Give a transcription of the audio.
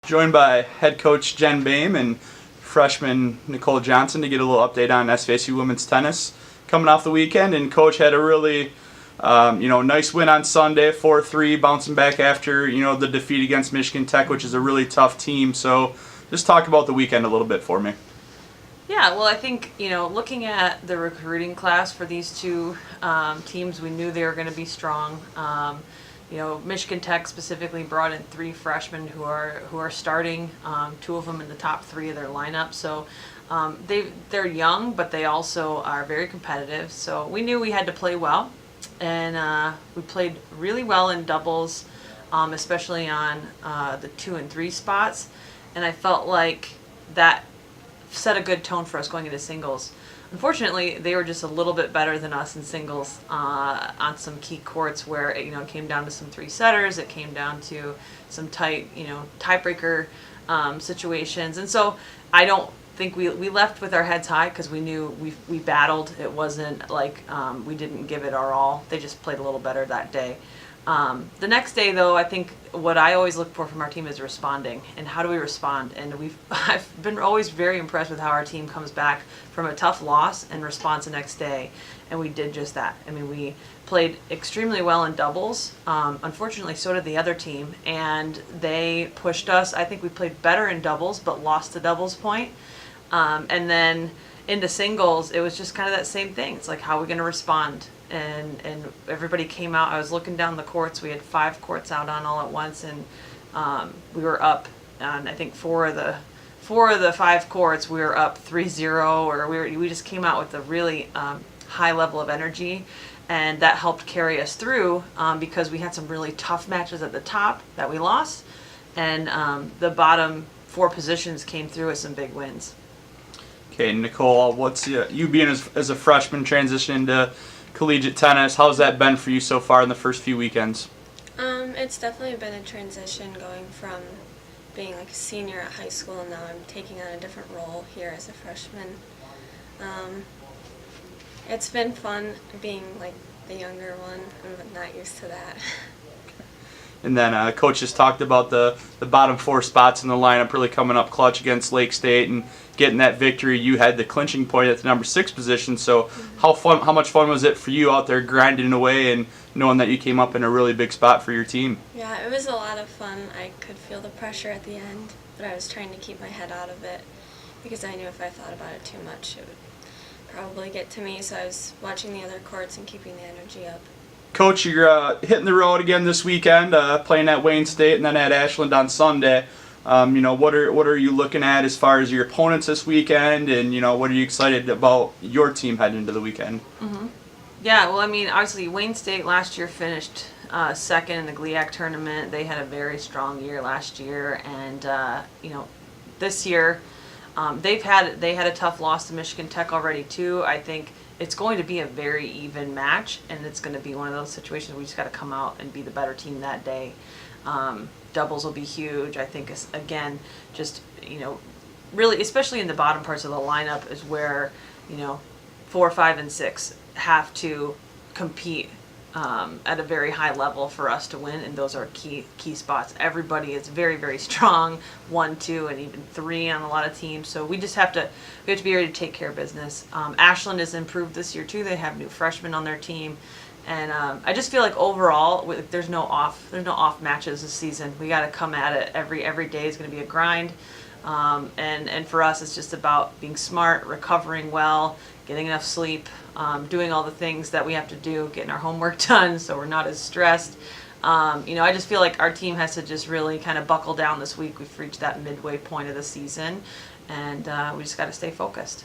Joined by head coach Jenn Boehm and freshman Nicole to get a little update on SVSU women's tennis coming off the weekend. And coach had a really nice win on Sunday, 4-3, bouncing back after the defeat against Michigan Tech, which is a really tough team. So just talk about the weekend a little bit for me. Yeah, well, I think, looking at the recruiting class for these two teams, we knew they were going to be strong. Michigan Tech specifically brought in 3 freshmen who are starting, 2 of them in the top 3 of their lineup. So they're young, but they also are very competitive. So we knew we had to play well, and we played really well in doubles, especially on the 2 and 3 spots. And I felt like that set a good tone for us going into singles. Unfortunately, they were just a little bit better than us in singles on some key courts where it came down to some 3-setters. It came down to some tight, tiebreaker situations. And so I don't think we left with our heads high because we knew we battled. It wasn't like we didn't give it our all. They just played a little better that day. The next day, though, I think what I always look for from our team is responding, and how do we respond? And I've been always very impressed with how our team comes back from a tough loss and responds the next day, and we did just that. I mean, we played extremely well in doubles. Unfortunately, so did the other team, and they pushed us. I think we played better in doubles, but lost the doubles point. And then into singles, it was just kind of that same thing. It's like, how are we going to respond? And everybody came out. I was looking down the courts. We had 5 courts out on all at once, and we were up on, I think, 4 of the 5 courts. We were up 3-0, or we just came out with a really high level of energy, and that helped carry us through because we had some really tough matches at the top that we lost, and the bottom 4 positions came through with some big wins. Okay, Nicole, what's you being as a freshman transitioning to collegiate tennis? How's that been for you so far in the first few weekends? It's definitely been a transition going from being like a senior at high school, and now I'm taking on a different role here as a freshman. It's been fun being like the younger one. I'm not used to that. And then coach just talked about the bottom 4 spots in the lineup really coming up clutch against Lake State and getting that victory. You had the clinching point at the number 6 position. So how much fun was it for you out there grinding away and knowing that you came up in a really big spot for your team? Yeah, it was a lot of fun. I could feel the pressure at the end, but I was trying to keep my head out of it because I knew if I thought about it too much, it would probably get to me. So I was watching the other courts and keeping the energy up. Coach, you're hitting the road again this weekend, playing at Wayne State and then at Ashland on Sunday. What are you looking at as far as your opponents this weekend, and what are you excited about your team heading into the weekend? Mm-hmm. Yeah, well, I mean, obviously Wayne State last year finished second in the GLIAC tournament. They had a very strong year last year, and this year they had a tough loss to Michigan Tech already too. I think it's going to be a very even match, and it's going to be one of those situations we just got to come out and be the better team that day. Doubles will be huge. I think, again, just, really, especially in the bottom parts of the lineup is where, 4, 5, and 6 have to compete at a very high level for us to win, and those are key spots. Everybody is very, very strong, 1, 2, and even 3 on a lot of teams. So we have to be ready to take care of business. Ashland has improved this year too. They have new freshmen on their team, and I just feel like overall there's no off matches this season. We got to come at it every day is going to be a grind. And for us, it's just about being smart, recovering well, getting enough sleep, doing all the things that we have to do, getting our homework done so we're not as stressed. I just feel like our team has to just really kind of buckle down this week. We've reached that midway point of the season, and we just got to stay focused.